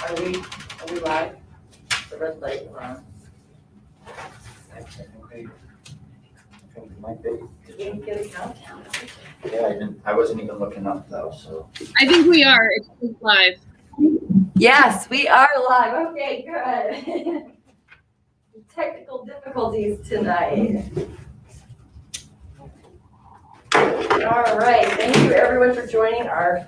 Are we live? The red light on. Okay. I think it might be. Did we get a countdown? Yeah, I wasn't even looking up though, so. I think we are. It's live. Yes, we are live. Okay, good. Technical difficulties tonight. All right, thank you everyone for joining our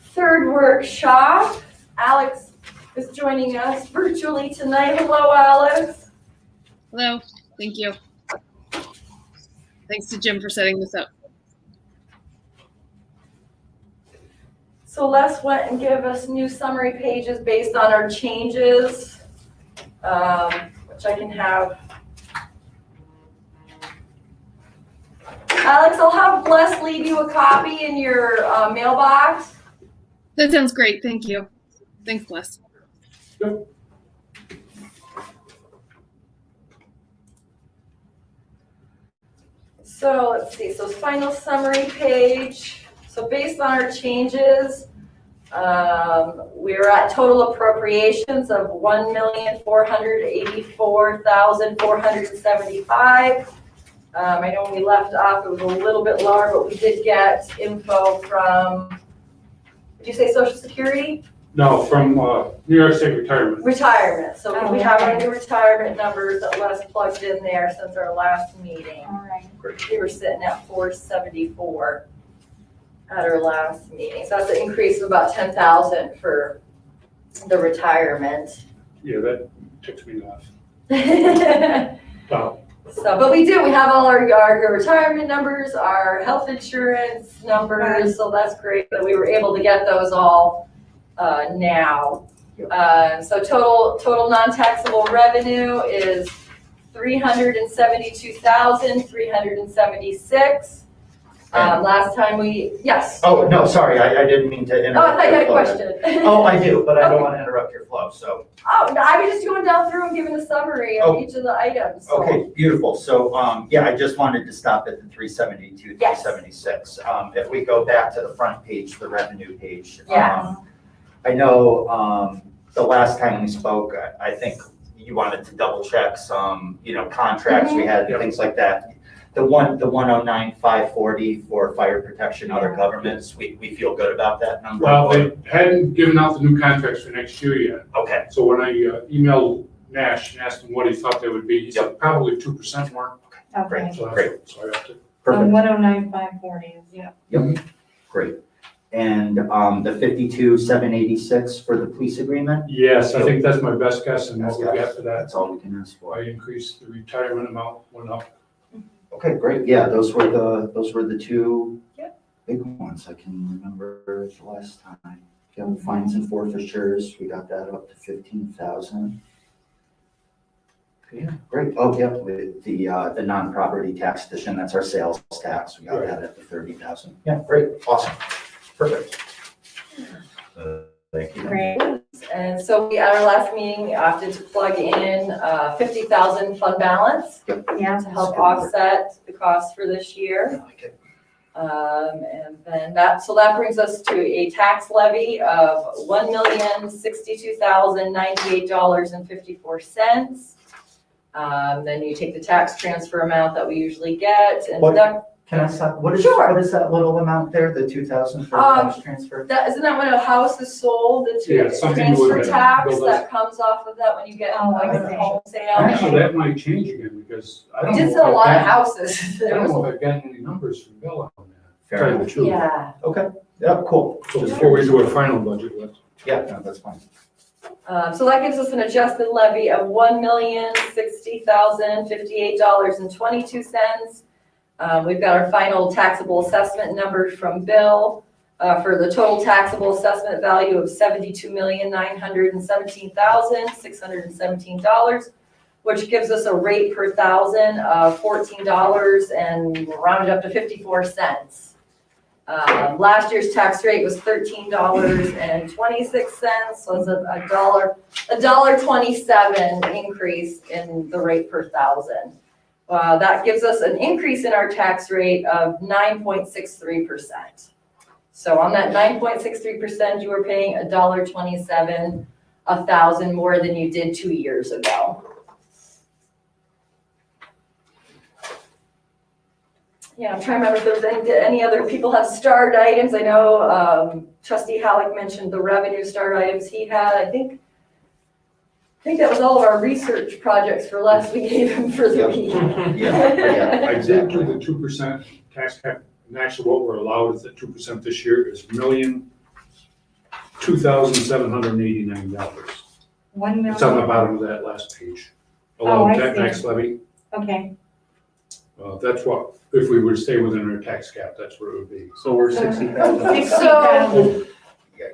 third workshop. Alex is joining us virtually tonight. Hello, Alex. Hello. Thank you. Thanks to Jim for setting this up. So Les went and gave us new summary pages based on our changes, which I can have. Alex, I'll have Bless leave you a copy in your mailbox. That sounds great. Thank you. Thanks, Bless. So let's see, so final summary page. So based on our changes, we're at total appropriations of $1,484,475. I know when we left off, it was a little bit lower, but we did get info from, did you say Social Security? No, from New York State Retirement. Retirement. So Oh, we have our okay. new retirement numbers that Les plugged in there since our last meeting. All right. We were sitting at 474 at our last meeting. So that's an increase of about 10,000 for the retirement. Yeah, that ticks me off. Wow. So, but we have all our retirement numbers, our health insurance numbers, so that's great that we were able to get those all now. So total non-taxable revenue is $372,376. Last time yes. Oh, no, sorry, I didn't mean to Oh, interrupt. I thought you had a your flow. question. Oh, I do, but I don't Okay. want to interrupt your flow, so. Oh, no, I was just going down through and giving a summary of Oh. each of the items. So. Okay, beautiful. So, yeah, I just wanted to stop at the 372, Yes. 376. If we go back to the front page, the revenue page. Yes. I know, the last time we spoke, I think you wanted to double check some, contracts we had, Mhm. things like that. The 109,540 for fire protection, other governments, we feel good about that number. Well, they hadn't given out the new contracts for next year yet. Okay, So when I emailed Nash and asked him what he thought they would be, he said probably 2% more. Okay. So Great. So I upped it. perfect. 109,540 is, yeah. Yep, great. And the 52,786 for the police agreement, Yes, I think that's my best guess and what we got for that. that's all we can ask I for. increased the retirement amount, went up. Okay, great, yeah, those were the two Yep. big ones I can remember the last time. Yeah, fines and forfeitures, we got that up to 15,000. Yeah, great, oh, yeah, with the non-property tax addition, that's our sales tax, we got that at the 30,000. Yeah, great, awesome, perfect. Thank you. Great. And so we, at our last meeting, opted to plug in 50,000 fund balance Yeah. to help That's good. offset the cost for this year. I like it. And then that brings us to a tax levy of $1,062,098.54. Then you take the tax transfer amount that we usually get and What- deduct. Can I stop, what is Sure. that little amount there, the 2,000 for tax transfer? Isn't that when a house is sold, the Yeah, something with transfer the tax builders. that comes off of that when you get Oh, like I a see. home sale? Actually, that might change again because I We don't did know sell a if lot of I've gotten- houses. I There don't was- know if I've gotten any numbers from Bill on that. Fair Tell you enough. the truth. Yeah. Okay, yeah, cool. So before we do a final budget, let's. Yeah, no, that's fine. So that gives us an adjusted levy of $1,060,058.22. We've got our final taxable assessment number from Bill for the total taxable assessment value of $72,917,617, which gives us a rate per thousand of $14 and rounded up to 54 cents. Last year's tax rate was $13.26, so it's a $1.27 increase in the rate per thousand. That gives us an increase in our tax rate of 9.63%. So on that 9.63%, you were paying $1.27, 1,000 more than you did 2 years ago. Yeah, I'm trying to remember if there's any other people have starred items. I know Trustee Halleck mentioned the revenue starred items he had. I think that was all of our research projects for less we gave him for the week. Yeah, I did do the 2% tax cap, and actually what we're allowed is at 2% this year is $1,002,789. 1 It's on the million, bottom of that last page. Oh, Allowed I see. tax levy, okay. that's what, if we were to stay within our tax cap, that's what it would be. So we're 60,000. 60,000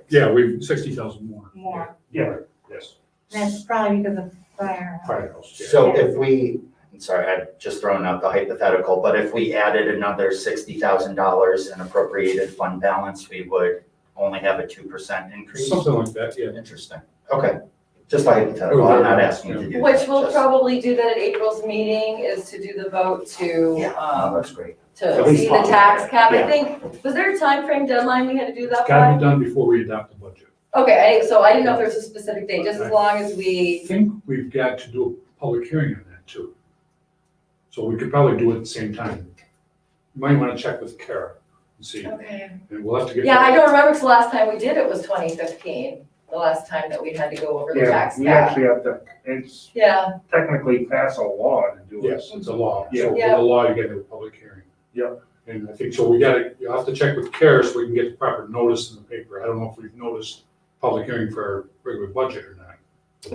Yeah, we've 60,000 more. more. Yeah. Yes, That's probably because of fire. firehouse, yeah. So if we, I'm sorry, I'm just throwing out the hypothetical, but if we added another $60,000 in appropriated fund balance, we would only have a 2% increase? Something like that, yeah. Interesting. Okay, just a hypothetical, I'm not asking you to do that. Which we'll just- probably do that at April's meeting, is to do the vote to, Oh, that's great. to At least see the talk tax about it. cap. I Yeah. think, was there a time frame deadline we had to do that It's gotta be by? done before we adopt the budget. Okay, so I didn't know if there was a specific date, just as long as I we, think we've got to do a public hearing on that too. So we could probably do it at the same time. You might wanna check with Kara and see, okay. and we'll have to get. Yeah, I don't remember, because the last time we did it was 2015, the last time that we had to go over the Yeah, tax we cap. actually have to, it's Yeah, technically pass a law to do it. Yes, it's a law. Yeah. So with Yeah. the law, you get a public hearing. Yeah. And I think, so you'll have to check with Kara so we can get the proper notice in the paper. I don't know if we've noticed public hearing for our regular budget or not.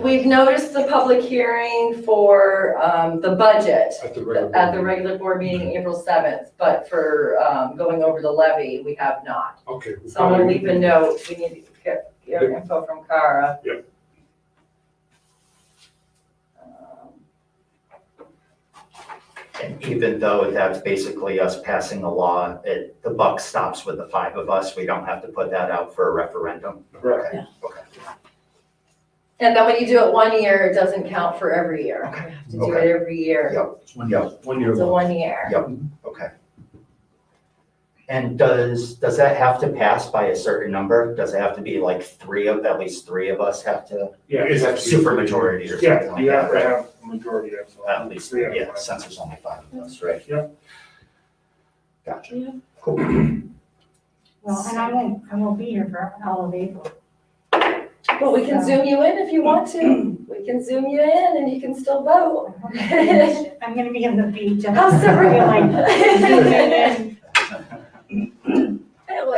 we've noticed the public hearing for the budget At the regular. at the regular board meeting, April 7th, but for going over the levy, we have not. Okay. we'll So I'm gonna probably- leave a note, we need to get info from Kara. Yep. And even though that's basically us passing a law, the buck stops with the 5 of us, we don't have to put that out for a referendum? Correct. Okay, okay. And then when you do it 1 year, it doesn't count for every year. You have to do it Okay. every year. Yep, It's 1 year, 1 year It's a law. 1 year. yep, okay. And does that have to pass by a certain number? Does it have to be like at least three of us have to, Yeah, It has to be- super majority or something yeah, like you have that, to right? have a majority of. At least, three out of yeah, five. since there's only 5 of us, right? Yep. Gotcha. Yeah. Cool. Well, and I won't be here for all of April. Well, we can zoom you in if you want to. We can zoom you in and you can still vote. I'm gonna be on the beach. How surreal. Like,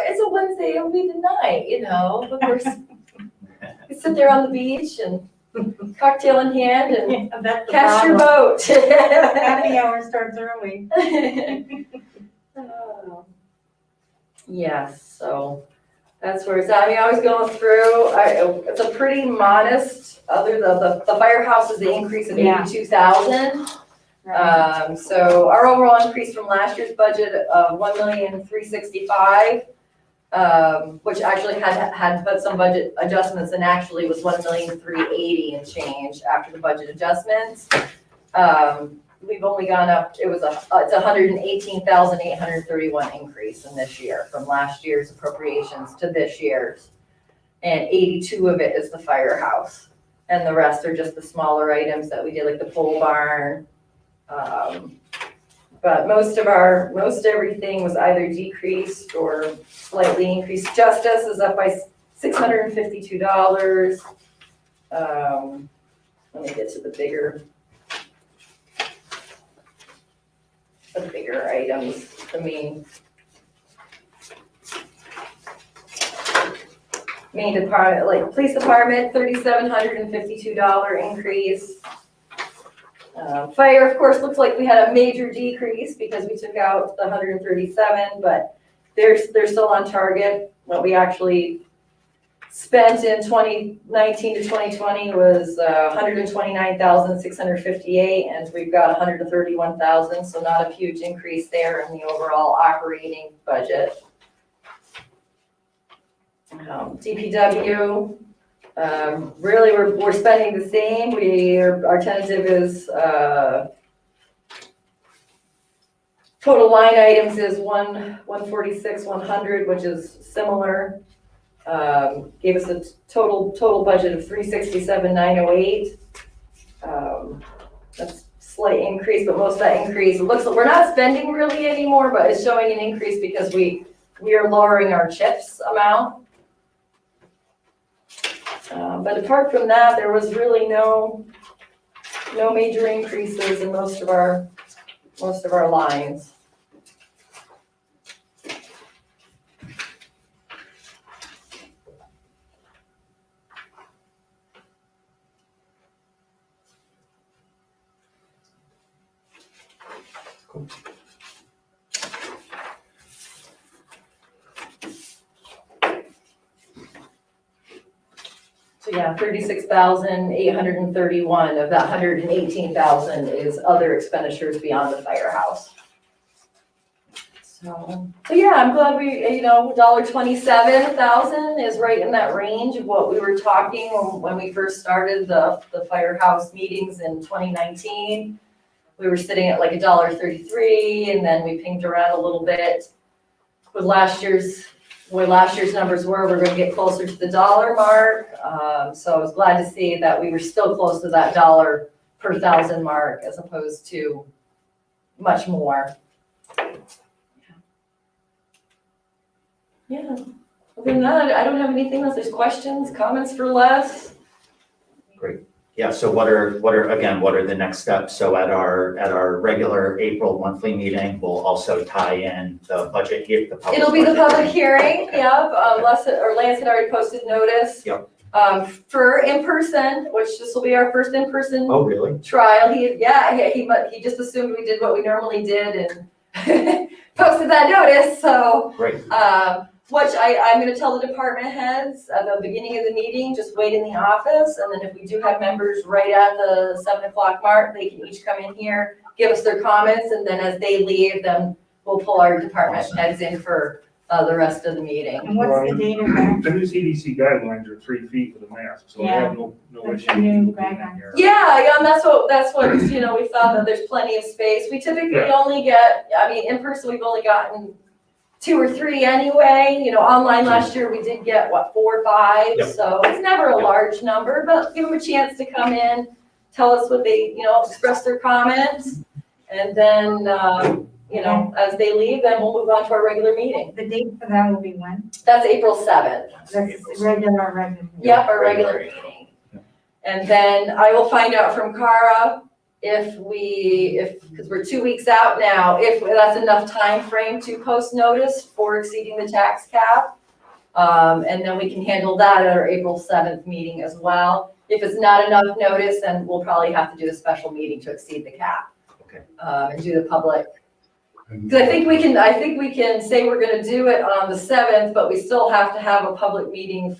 It's a Wednesday, it'll be tonight, you know, of course. You sit there on the beach and cocktail in hand and yeah, that's the cast your problem. vote. Happy hour starts early. Oh. Yes, so that's where it's at. I mean, I was going through, it's a pretty modest, the firehouse is the increase of Yeah. 82,000. Right. So our overall increase from last year's budget of 1,365,000, which actually had put some budget adjustments and actually was 1,380,000 and change after the budget adjustments. We've only gone up, it's 118,831 increase in this year from last year's appropriations to this year's. And 82 of it is the firehouse. And the rest are just the smaller items that we did, like the pole barn. But most everything was either decreased or slightly increased. Justice is up by $652. Let me get to the bigger items, the main department, like police department, $3,752 increase. Fire, of course, looks like we had a major decrease because we took out the 137, but they're still on target. What we actually spent in 2019 to 2020 was 129,658, and we've got 131,000, so not a huge increase there in the overall operating budget. DPW, really, we're spending the same. Our tentative is Total line items is 146, 100, which is similar. Gave us a total budget of 367, 908. That's a slight increase, but most of that increase, it looks like we're not spending really anymore, but it's showing an increase because we are lowering our chips amount. But apart from that, there was really no major increases in most of our lines. So yeah, 36,831 of that 118,000 is other expenditures beyond the firehouse. So yeah, I'm glad we, $27,000 is right in that range of what we were talking when we first started the firehouse meetings in 2019. We were sitting at like $1.33, and then we pinged around a little bit with last year's numbers were. We're going to get closer to the dollar mark. So I was glad to see that we were still close to that dollar per thousand mark as opposed to much more. Yeah. Other than that, I don't have anything else. There's questions, comments for Les? Yeah, so what are the next steps? So at our regular April monthly meeting, we'll also tie in the budget here, the public. It'll be the budget public hearing, yep. Lance had already posted notice. Yep. For in-person, which this will be our first in-person Oh, really? trial. He just assumed we did what we normally did and posted that notice, so. Great. Which I'm gonna tell the department heads at the beginning of the meeting, just wait in the office, and then if we do have members right at the 7 o'clock mark, they can each come in here, give us their comments, and then as they leave, then we'll pull our department heads in for the rest of the meeting. And what's the date of that? The new CDC guidelines are 3 feet for the mask, so we have no That's issue. the new with being in guideline. here. Yeah, and that's what, we thought that there's plenty of space. We typically Yeah. only get, in person, we've only gotten 2 or 3 anyway. Online last year, we did get, 4 or 5? Yep. So it's never a large number, but give them a chance to come in, tell us what they, express their comments. And then, as they leave, then we'll move on to our regular meeting. The date for that will be when? That's April 7th. That's regular. Yep, our regular meeting. And then I will find out from Cara because we're 2 weeks out now, if that's enough time frame to post notice for exceeding the tax cap. And then we can handle that at our April 7th meeting as well. If it's not enough notice, then we'll probably have to do a special meeting to exceed the cap. Okay. And do the public. And Because I think we can say we're gonna do it on the 7th, but we still have to have a public meeting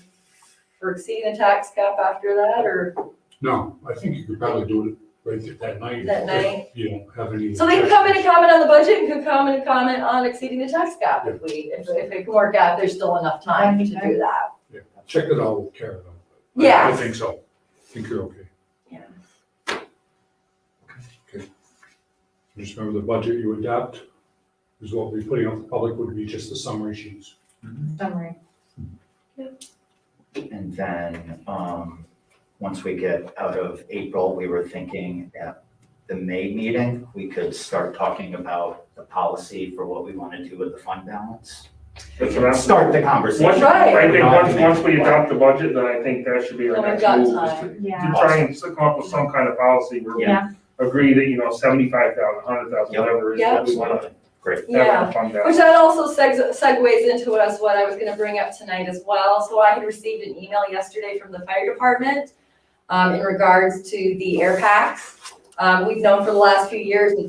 for exceeding the tax cap after that, or no, I think you could probably do it right that night. That if night. You don't have any. so they can come in and comment on the budget and can come and comment on exceeding the tax cap if it can work out, there's still enough time to do that. Yeah, check it out with Kara though. Yeah. I think so. I think you're okay. Yeah. Okay. Just remember the budget you adopt is what we're putting out to the public would be just the summary sheets. Summary. And then, once we get out of April, we were thinking at the May meeting, we could start talking about the policy for what we want to do with the fund balance. That's what I'm- Start the conversation. Once- Right. I think once we adopt the budget, then I think that should be our Then we've next got move, is time. to Yeah. try and come up with some kind of policy where we Yeah. agree that, 75,000, 100,000, Yep. whatever is Yep. what we want to Absolutely. Great. have in Yeah. the fund Which balance. that also segues into what I was gonna bring up tonight as well. So I had received an email yesterday from the fire department in regards to the air packs. We've known for the last few years that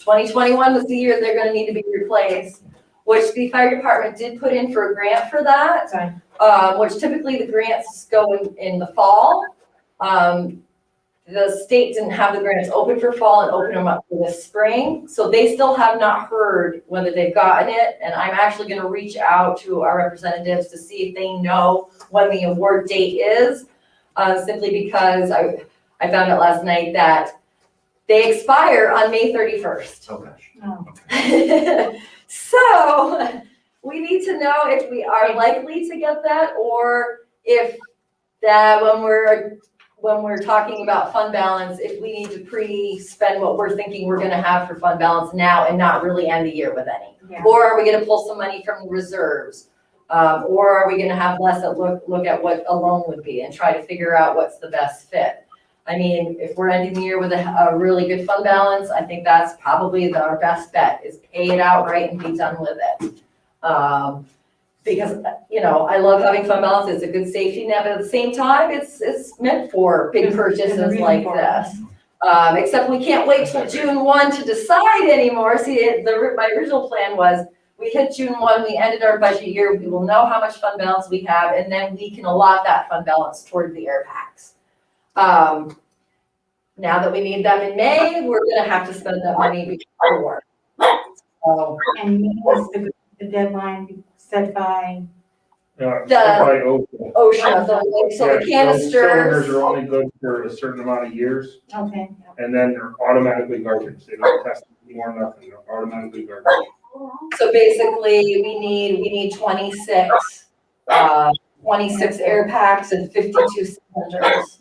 2021 was the year they're gonna need to be replaced, which the fire department did put in for a grant for that. Sorry. Which typically the grants go in the fall. The state didn't have the grants open for fall and open them up for this spring. So they still have not heard whether they've gotten it. And I'm actually gonna reach out to our representatives to see if they know when the award date is. Simply because I found out last night that They expire on May 31st. Oh, gosh. Oh, So we need to know if we are likely to get that, or if that when we're talking about fund balance, if we need to pre-spend what we're thinking we're gonna have for fund balance now and not really end the year with any. yeah. Or are we gonna pull some money from the reserves? Or are we gonna have less at look at what a loan would be and try to figure out what's the best fit? I mean, if we're ending the year with a really good fund balance, I think that's probably our best bet, is pay it outright and be done with it. Because, you know, I love having fund balance, it's a good safety net, but at the same time, it's meant for big There's a purchases reason like for it. this. Except we can't wait till June 1 to decide anymore. See, my original plan was, we hit June 1, we ended our budget year, we will know how much fund balance we have, and then we can allot that fund balance toward the air packs. Now that we need them in May, we're gonna have to spend that money before. So, And May is the deadline set by, Yeah, The- by OSHA. OSHA, so Yeah, the Cylinders canisters, are only good for a certain amount of years, okay. and then they're automatically garbage. They don't test anymore, nothing, they're automatically garbage. so basically, we need 26 air packs and 52 cylinders.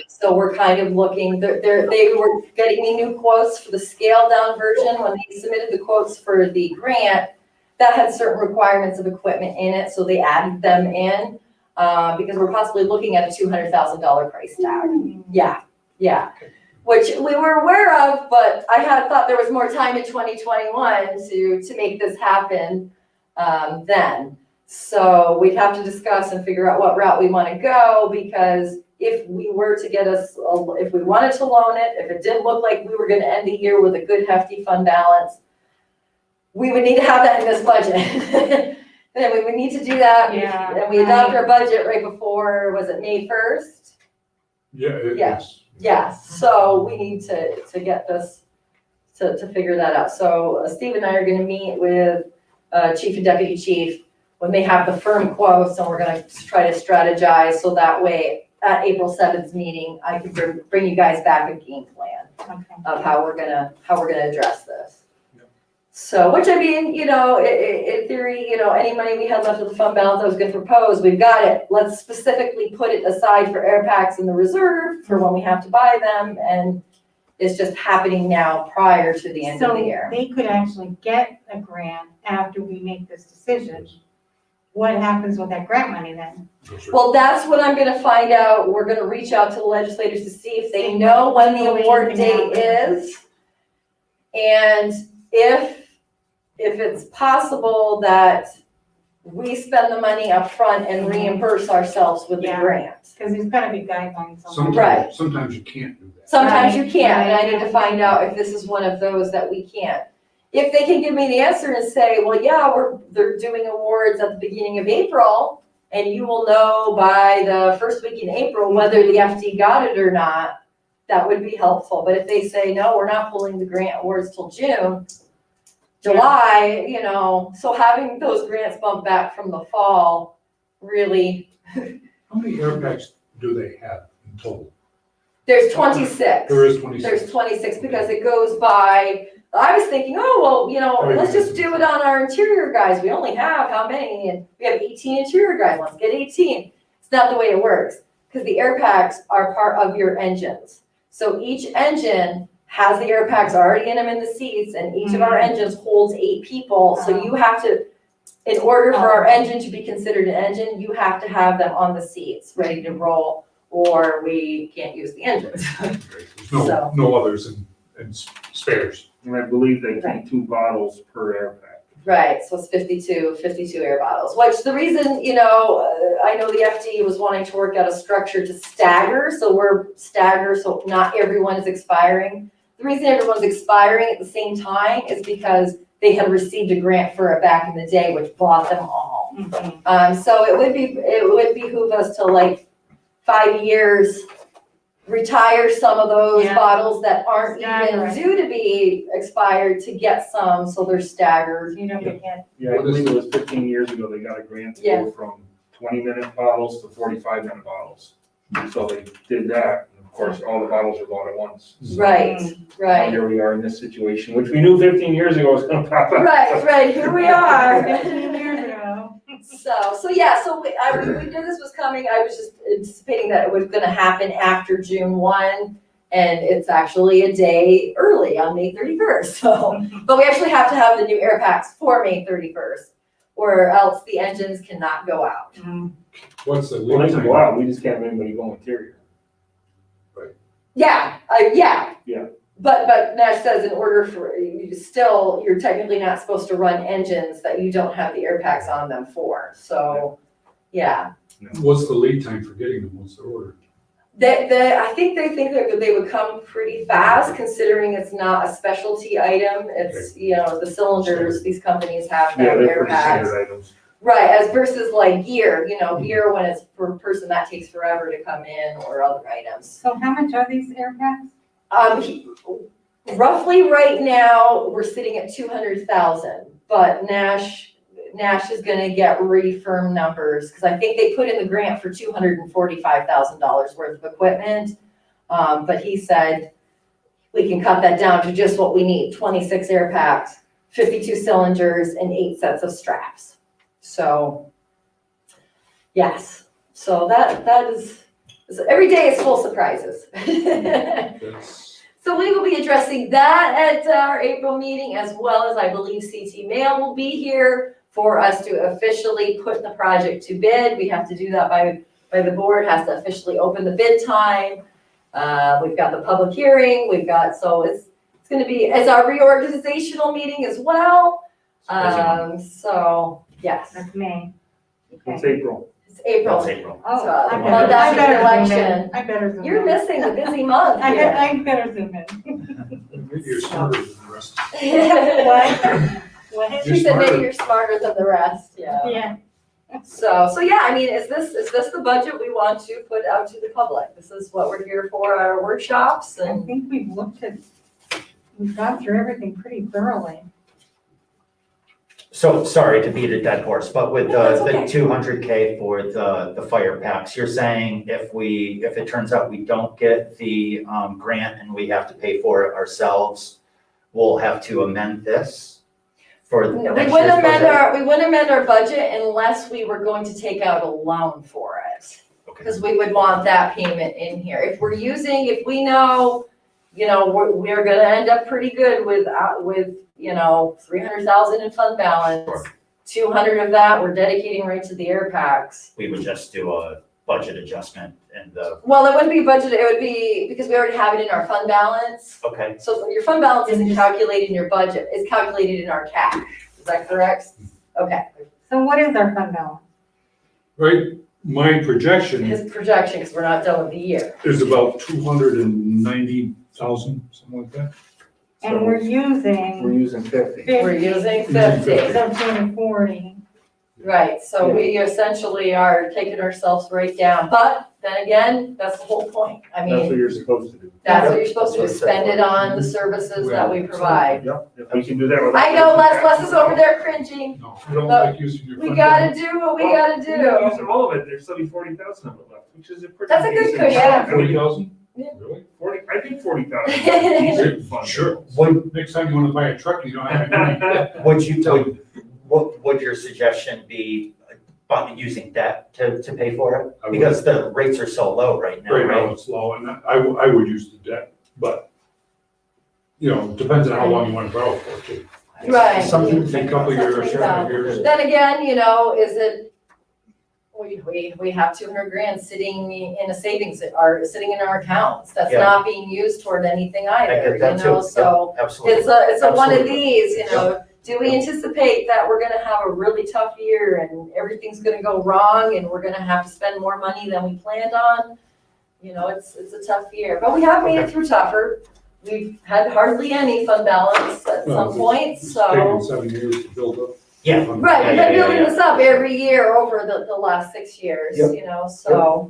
So we're kind of looking, they were getting me new quotes for the scaled down version. When they submitted the quotes for the grant, that had certain requirements of equipment in it, so they added them in, because we're possibly looking at a $200,000 price tag. Yeah, which we were aware of, but I had thought there was more time in 2021 to make this happen, then. So we'd have to discuss and figure out what route we want to go, because if we were to if we wanted to loan it, if it didn't look like we were gonna end the year with a good hefty fund balance, we would need to have that in this budget. Then we would need to do that. Yeah, And we adopt our budget right before, was it May 1st? Yeah, Yeah. yes. Yes, so we need to get this, to figure that out. So Steve and I are gonna meet with chief and deputy chief when they have the firm quotes, and we're gonna try to strategize, so that way at April 7th meeting, I can bring you guys back a game plan Okay. of how we're gonna address this. Yeah. So, which I mean, you know, in theory, you know, any money we had left of the fund balance I was gonna propose, we've got it. Let's specifically put it aside for air packs in the reserve for when we have to buy them, and it's just happening now prior to the end of the year. So they could actually get a grant after we make this decision. What happens with that grant money then? Those are- Well, that's what I'm gonna find out. We're gonna reach out to the legislators to see if they know when the award date is. And if it's possible that we spend the money up front and reimburse ourselves with the Yeah. grant. Because there's gotta be guidelines on that. Right. Sometimes you can't do that. Sometimes you Right, can't, and I right. need to find out if this is one of those that we can't. If they can give me the answer and say, well, yeah, they're doing awards at the beginning of April, and you will know by the first week in April whether the FD got it or not, that would be helpful. But if they say, no, we're not pulling the grant awards till June, July, you know, so having those grants bumped back from the fall, really, How many air packs do they have in total? there's 26. There is 26. There's 26 because it goes by, I was thinking, oh, well, you know, let's just do it on our interior guys. We only have how many? And we have 18 interior guys. Let's get 18. It's not the way it works, because the air packs are part of your engines. So each engine has the air packs already in them in the seats, and each of our engines holds 8 people. So you have to, in order for our engine to be considered an engine, you have to have them on the seats, ready to roll, or we can't use the engines. There's no, So- no others in spares. And I believe they Right. keep 2 bottles per air pack. Right, so it's 52 air bottles, which the reason, you know, I know the FD was wanting to work out a structure to stagger, so we're staggered, so not everyone is expiring. The reason everyone's expiring at the same time is because they had received a grant for it back in the day, which bought them all. Mhm. So it would behoove us to, like, 5 years, retire some of those Yeah. bottles that aren't even Stagger. due to be expired to get some, so they're staggered. You know, we get, Yeah, I believe it was 15 years ago, they got a grant to Yeah. go from 20-minute bottles to 45-minute bottles. So they did that, and of course, all the bottles are bought at once. So Right, now right. Here we are in this situation, which we knew 15 years ago was gonna pop up. Right, here we are. 15 years ago. So yeah, so we knew this was coming. I was just anticipating that it was gonna happen after June 1, and it's actually a day early on May 31st, so. But we actually have to have the new air packs for May 31st, or else the engines cannot go out. What's the Well, they lead can go time? out, we just can't have anybody go interior. Yeah. Yeah. But Nash says in order for, you're technically not supposed to run engines that you don't have the air packs on them for, so, yeah. What's the lead time for getting them? What's the order? I think that they would come pretty fast considering it's not a specialty item. It's, the cylinders, these companies have Yeah, them they're air pretty packs. standard items. Right, as versus like gear, gear when it's for a person that takes forever to come in or other items. So how much are these air packs? Roughly right now, we're sitting at 200,000, but Nash is gonna get refirm numbers, because I think they put in the grant for $245,000 worth of equipment. But he said, we can cut that down to just what we need, 26 air packs, 52 cylinders, and 8 sets of straps. So, yes, so that is, every day is full surprises. That's, So we will be addressing that at our April meeting, as well as I believe CT Mail will be here for us to officially put the project to bid. We have to do that by the board, has to officially open the bid time. We've got the public hearing, so it's gonna be, it's our reorganizational meeting as well. So, yes, That's May. It's Okay. April. it's April. That's April. Oh, So, I the better- month I after the better zoom in. election. I better zoom in. You're missing the busy month I here. better zoom in. maybe you're smarter than the rest. What? What? She said maybe you're smarter than the rest, yeah. Yeah. So yeah, I mean, is this the budget we want to put out to the public? This is what we're here for, our workshops, I and think we've gone through everything pretty thoroughly. So, sorry to beat a dead horse, but with No, that's the okay. 200K for the fire packs, you're saying if it turns out we don't get the grant and we have to pay for it ourselves, we'll have to amend this for we next wouldn't year's amend budget? our budget unless we were going to take out a loan for it. Okay. Because we would want that payment in here. If we know, we're gonna end up pretty good with 300,000 in fund balance. Sure. 200 of that we're dedicating right to the air packs. We would just do a budget adjustment and Well, it wouldn't be budgeted, it would be, because we already have it in our fund balance. okay, So your fund balance isn't calculated in your budget, it's calculated in our cash. Is that correct? Okay. So what is our fund balance? Right, my projection His projection, because we're not done with the year. is about 290,000, something like that. And we're using We're using 50. We're 50, using 50. 50. so 240. Right, so we essentially are taking ourselves right down. But then again, that's the whole point. I That's what mean, you're supposed to do. that's what you're supposed to do, That's what spend it's it on the services that we provide. Yep, if we can do that. I know Les is over there cringing. No, I don't But like using your We fund gotta balance. do what we gotta We don't use do. all of it, there's still 40,000 of it left, which is a pretty. That's a good decent cushion. chunk. I mean, 40,000? Yeah. Really? 40, I think 40,000. Sure. would, Next time you wanna buy a truck, you don't have any money. would your suggestion be about using debt to pay for it? I would. Because the rates are so low right now, Right now, right? it's low, and I would use the debt, but, depends on how long you wanna borrow for, too. Right. Something to A think couple about. years, several years. Then again, is it, we have 200 grand sitting in a savings, or sitting in our accounts. That's Yeah. not being used toward anything I either, get that too. so. Yeah, absolutely. It's a one of Absolutely. these, do we anticipate that we're gonna have a really tough year and everything's gonna go wrong and we're gonna have to spend more money than we planned on? It's a tough year, but we have made it through tougher. We've had hardly any fund balance at some point, It's so. taken 7 years to build up. Yeah. Right, we've Yeah, been yeah, building yeah. this up every year over the last 6 years, Yep. so.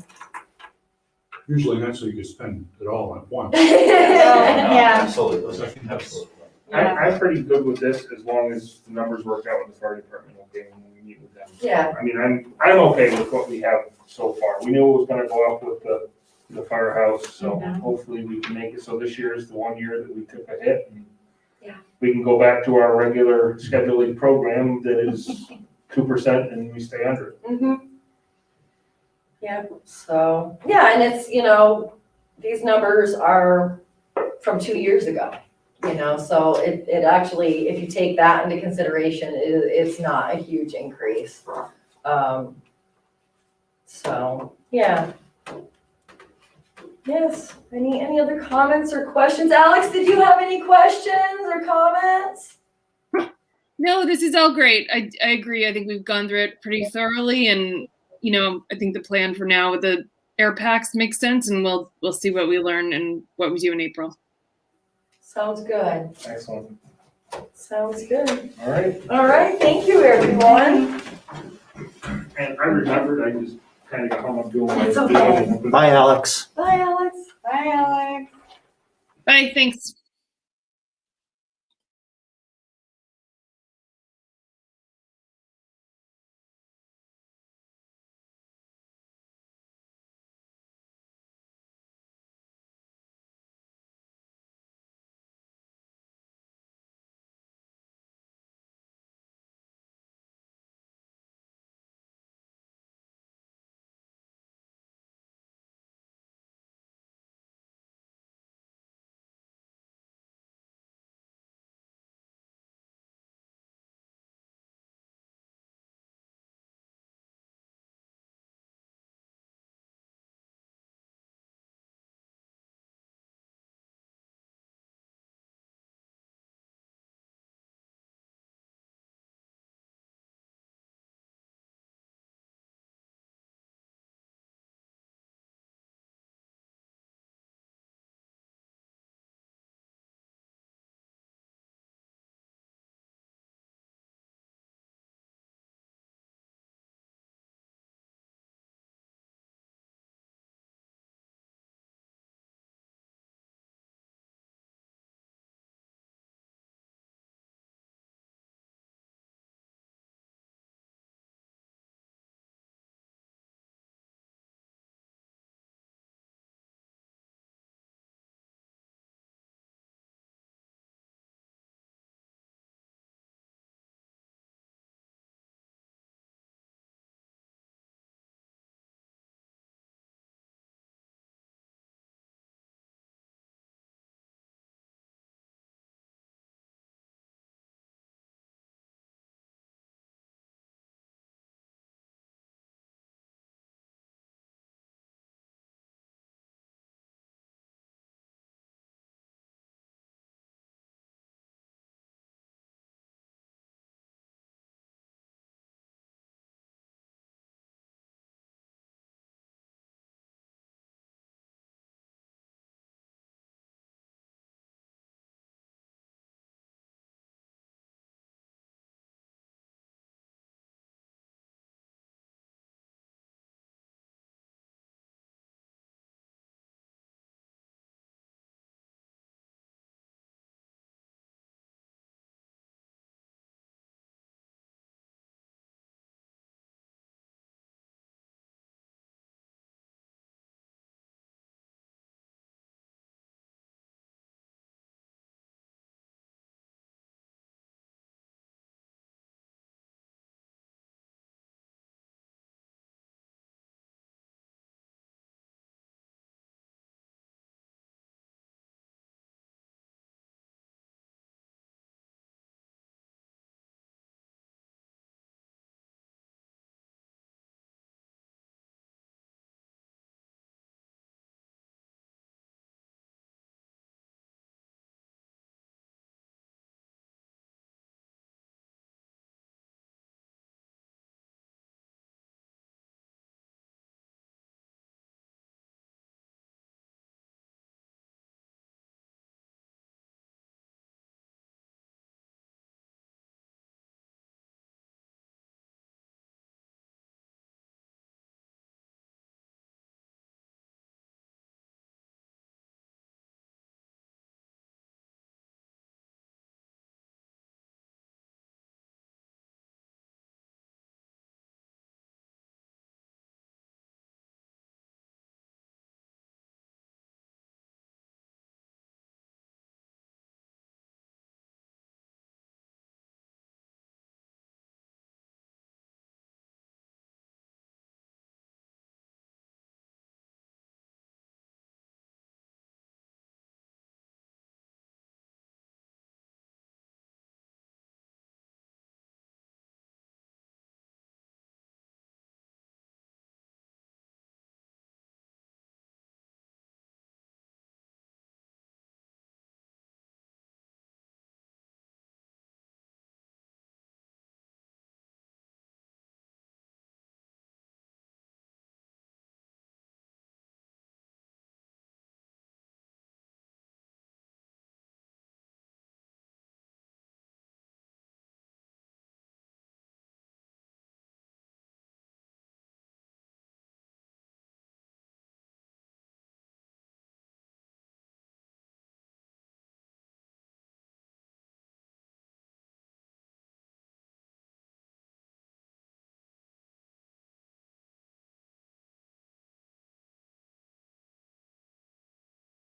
Usually not so you can spend it all at once. Yeah. Absolutely. Absolutely. Yeah. I'm pretty good with this as long as the numbers work out with the fire department, okay, when we meet with them. Yeah. I mean, I'm okay with what we have so far. We knew it was gonna go up with the the firehouse, so Mhm. hopefully we can make it. So this year is the 1 year that we took a hit. And Yeah. we can go back to our regular scheduling program that is 2% and we stay under it. Mm-hmm. Yeah, so, yeah, and it's, these numbers are from 2 years ago, so it actually, if you take that into consideration, it's not a huge increase. So, yeah. Yes, any other comments or questions? Alex, did you have any questions or comments? No, this is all great. I agree. I think we've gone through it pretty thoroughly, and I think the plan for now with the air packs makes sense, and we'll see what we learn and what we do in April. Sounds good. Excellent. Sounds good. All right. All right, thank you, everyone. And I remembered, I just kind of got hung up doing my. It's okay. Bye, Alex. Bye, Alex. Bye, Alex. Bye. Thanks.